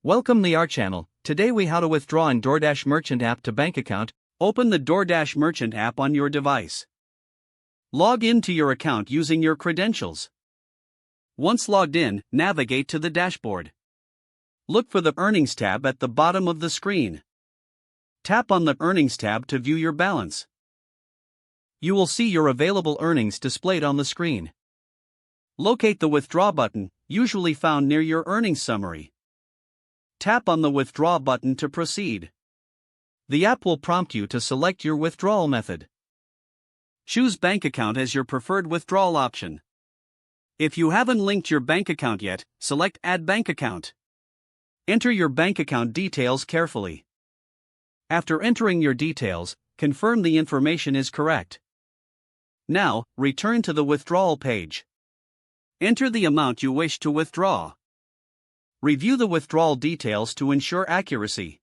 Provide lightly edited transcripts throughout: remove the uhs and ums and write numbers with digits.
Welcome to our channel. Today we how to withdraw in DoorDash merchant app to bank account. Open the DoorDash merchant app on your device. Log into your account using your credentials. Once logged in, navigate to the dashboard. Look for the Earnings tab at the bottom of the screen. Tap on the Earnings tab to view your balance. You will see your available earnings displayed on the screen. Locate the Withdraw button, usually found near your earnings summary. Tap on the Withdraw button to proceed. The app will prompt you to select your withdrawal method. Choose bank account as your preferred withdrawal option. If you haven't linked your bank account yet, select Add Bank Account. Enter your bank account details carefully. After entering your details, confirm the information is correct. Now, return to the withdrawal page. Enter the amount you wish to withdraw. Review the withdrawal details to ensure accuracy.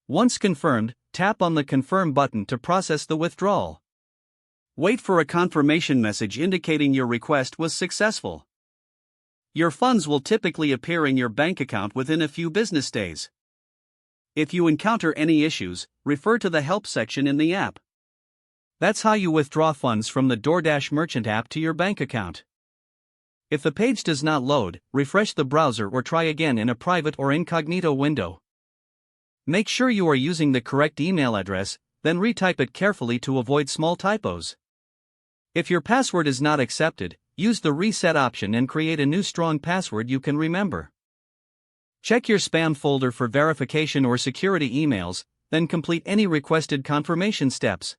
Once confirmed, tap on the Confirm button to process the withdrawal. Wait for a confirmation message indicating your request was successful. Your funds will typically appear in your bank account within a few business days. If you encounter any issues, refer to the Help section in the app. That's how you withdraw funds from the DoorDash merchant app to your bank account. If the page does not load, refresh the browser or try again in a private or incognito window. Make sure you are using the correct email address, then retype it carefully to avoid small typos. If your password is not accepted, use the Reset option and create a new strong password you can remember. Check your spam folder for verification or security emails, then complete any requested confirmation steps.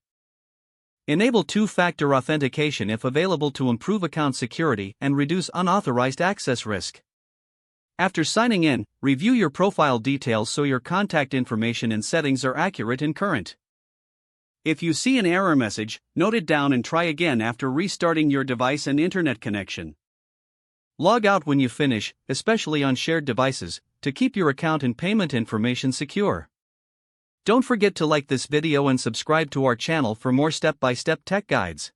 Enable two-factor authentication if available to improve account security and reduce unauthorized access risk. After signing in, review your profile details so your contact information and settings are accurate and current. If you see an error message, note it down and try again after restarting your device and internet connection. Log out when you finish, especially on shared devices, to keep your account and payment information secure. Don't forget to like this video and subscribe to our channel for more step-by-step tech guides.